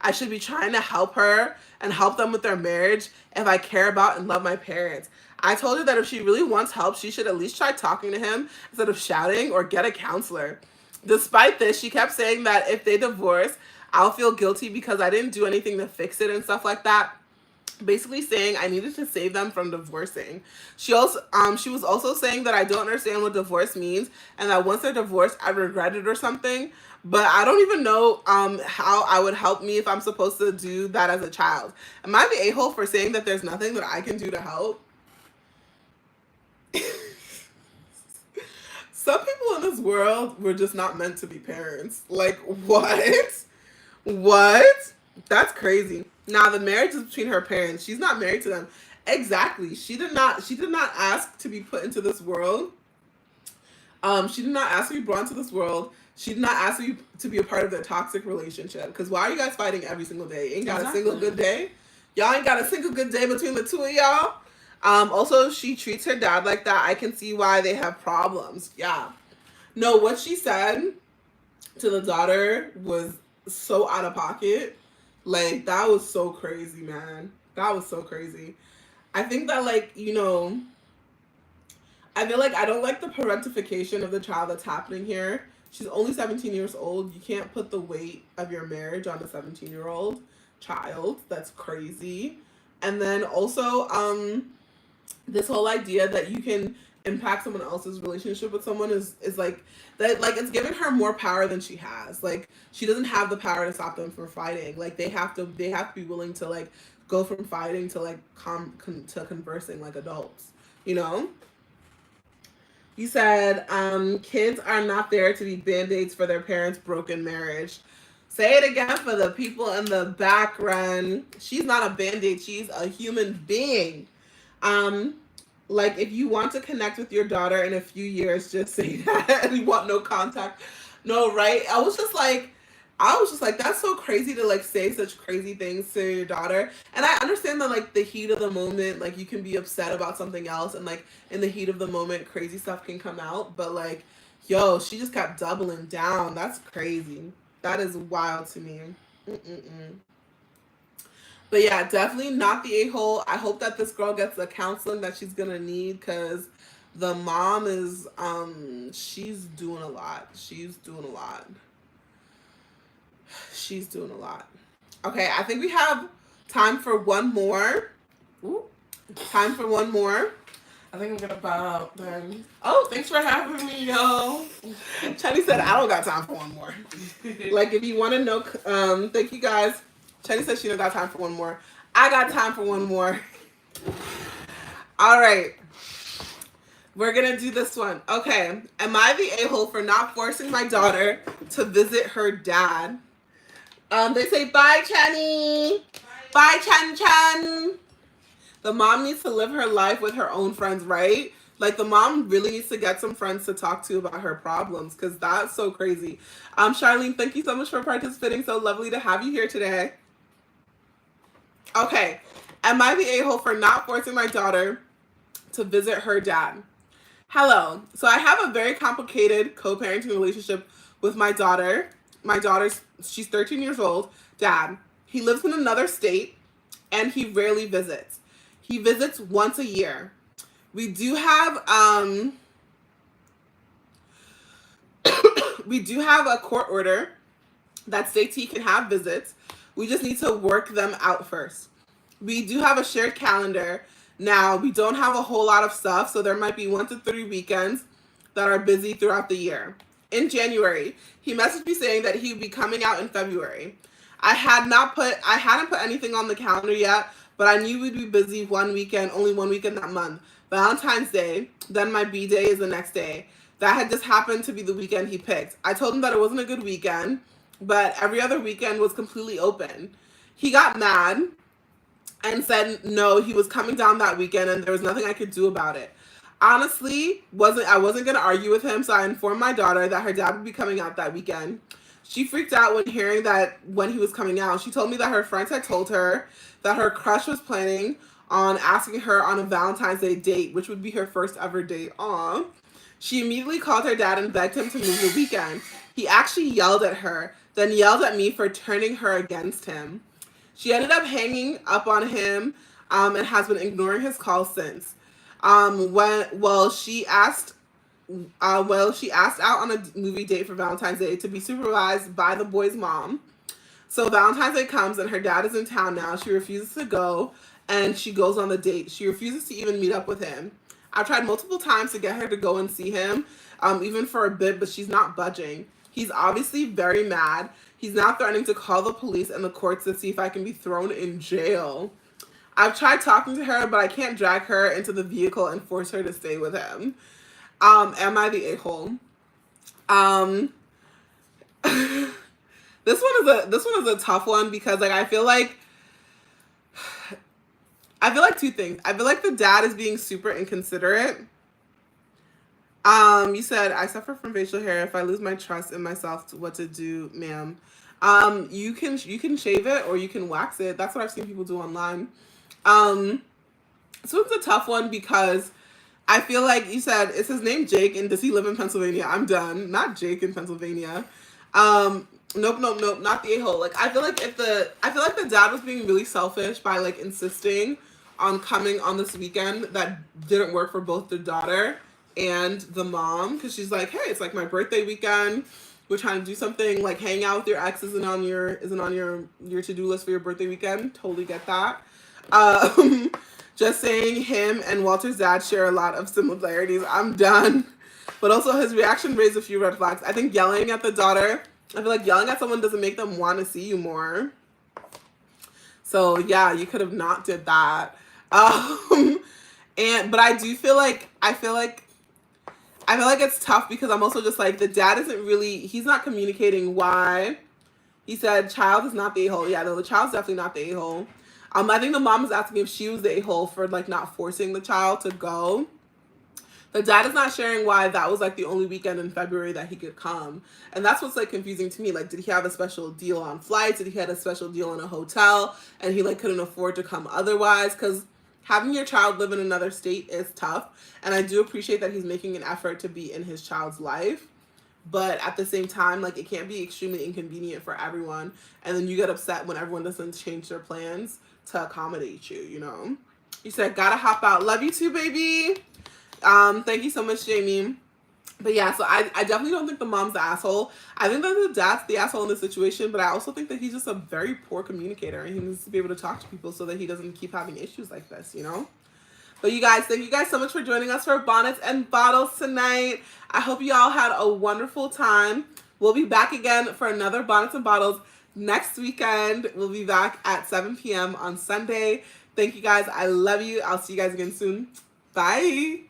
I should be trying to help her and help them with their marriage if I care about and love my parents. I told her that if she really wants help, she should at least try talking to him instead of shouting or get a counselor. Despite this, she kept saying that if they divorce, I'll feel guilty because I didn't do anything to fix it and stuff like that. Basically saying I needed to save them from divorcing. She was also saying that I don't understand what divorce means and that once they're divorced, I regret it or something. But I don't even know how I would help me if I'm supposed to do that as a child. Am I the a-hole for saying that there's nothing that I can do to help? Some people in this world were just not meant to be parents. Like, what? What? That's crazy. Now the marriage is between her parents. She's not married to them. Exactly. She did not ask to be put into this world. She did not ask to be brought into this world. She did not ask to be a part of their toxic relationship. Because why are you guys fighting every single day? Ain't got a single good day? Y'all ain't got a single good day between the two of y'all? Also, she treats her dad like that. I can see why they have problems. Yeah. No, what she said to the daughter was so out of pocket. Like, that was so crazy, man. That was so crazy. I think that, like, I feel like I don't like the parentification of the child that's happening here. She's only 17 years old. You can't put the weight of your marriage on a 17-year-old child. That's crazy. And then also, this whole idea that you can impact someone else's relationship with someone is like that, like it's giving her more power than she has. Like she doesn't have the power to stop them from fighting. Like they have to be willing to like go from fighting to like to conversing like adults, you know. You said kids are not there to be band-aids for their parents' broken marriage. Say it again for the people in the background. She's not a band-aid, she's a human being. Um, like if you want to connect with your daughter in a few years, just say that and you want no contact. No, right? I was just like, that's so crazy to like say such crazy things to your daughter. And I understand that like the heat of the moment, like you can be upset about something else and like in the heat of the moment crazy stuff can come out. But like, yo, she just kept doubling down. That's crazy. That is wild to me. Mm-mm-mm. But yeah, definitely not the a-hole. I hope that this girl gets the counseling that she's gonna need because the mom is she's doing a lot. She's doing a lot. She's doing a lot. Okay, I think we have time for one more. Ooh. Time for one more. I think I'm gonna bow out then. Oh, thanks for having me, yo. Chatty said, I don't got time for one more. Like, if you want to know, thank you guys. Chatty said she don't got time for one more. I got time for one more. All right. We're going to do this one. Okay. Am I the a-hole for not forcing my daughter to visit her dad? They say, bye, Channy. Bye, Chan Chan. The mom needs to live her life with her own friends, right? Like the mom really needs to get some friends to talk to about her problems because that's so crazy. Charlene, thank you so much for participating. So lovely to have you here today. Okay. Am I the a-hole for not forcing my daughter to visit her dad? Hello. So I have a very complicated co-parenting relationship with my daughter. She's 13 years old. Dad. He lives in another state and he rarely visits. He visits once a year. We do have we do have a court order that states he can have visits. We just need to work them out first. We do have a shared calendar. Now, we don't have a whole lot of stuff, so there might be 1 to 3 weekends that are busy throughout the year. In January, he messaged me saying that he would be coming out in February. I hadn't put anything on the calendar yet, but I knew we'd be busy one weekend, only one weekend that month. Valentine's Day, then my B-Day is the next day. That had just happened to be the weekend he picked. I told him that it wasn't a good weekend, but every other weekend was completely open. He got mad and said no, he was coming down that weekend and there was nothing I could do about it. Honestly, I wasn't going to argue with him, so I informed my daughter that her dad would be coming out that weekend. She freaked out when hearing that when he was coming out. She told me that her friends had told her that her crush was planning on asking her on a Valentine's Day date, which would be her first ever date. Aw. She immediately called her dad and begged him to move the weekend. He actually yelled at her, then yelled at me for turning her against him. She ended up hanging up on him and has been ignoring his calls since. She asked out on a movie date for Valentine's Day to be supervised by the boy's mom. So Valentine's Day comes and her dad is in town now. She refuses to go and she goes on the date. She refuses to even meet up with him. I've tried multiple times to get her to go and see him, even for a bit, but she's not budging. He's obviously very mad. He's now threatening to call the police and the courts to see if I can be thrown in jail. I've tried talking to her, but I can't drag her into the vehicle and force her to stay with him. Am I the a-hole? This one is a tough one because like I feel like two things. I feel like the dad is being super inconsiderate. You said I suffer from facial hair. If I lose my trust in myself, what to do, ma'am? You can shave it or you can wax it. That's what I've seen people do online. So it's a tough one because I feel like you said, is his name Jake and does he live in Pennsylvania? I'm done. Not Jake in Pennsylvania. Nope, not the a-hole. Like I feel like the dad was being really selfish by like insisting on coming on this weekend that didn't work for both the daughter and the mom because she's like, hey, it's like my birthday weekend. We're trying to do something like hang out with your ex isn't on your to-do list for your birthday weekend. Totally get that. Just saying him and Walter's dad share a lot of similarities. I'm done. But also his reaction raised a few red flags. I think yelling at the daughter, I feel like yelling at someone doesn't make them want to see you more. So yeah, you could have not did that. But I feel like it's tough because I'm also just like the dad isn't really, he's not communicating why. He said child is not the a-hole. Yeah, no, the child's definitely not the a-hole. I think the mom is asking if she was the a-hole for like not forcing the child to go. The dad is not sharing why that was like the only weekend in February that he could come. And that's what's like confusing to me. Like, did he have a special deal on flights? Did he have a special deal in a hotel and he like couldn't afford to come otherwise? Because having your child live in another state is tough. And I do appreciate that he's making an effort to be in his child's life. But at the same time, like it can't be extremely inconvenient for everyone. And then you get upset when everyone doesn't change their plans to accommodate you, you know? You said, gotta hop out. Love you too, baby. Thank you so much, Jamie. But yeah, so I definitely don't think the mom's the asshole. I think that the dad's the asshole in this situation, but I also think that he's just a very poor communicator and he needs to be able to talk to people so that he doesn't keep having issues like this, you know? But you guys, thank you guys so much for joining us for Bonnets and Bottles tonight. I hope you all had a wonderful time. We'll be back again for another Bonnets and Bottles next weekend. We'll be back at 7 p.m. on Sunday. Thank you guys. I love you. I'll see you guys again soon. Bye.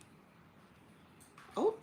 Oh.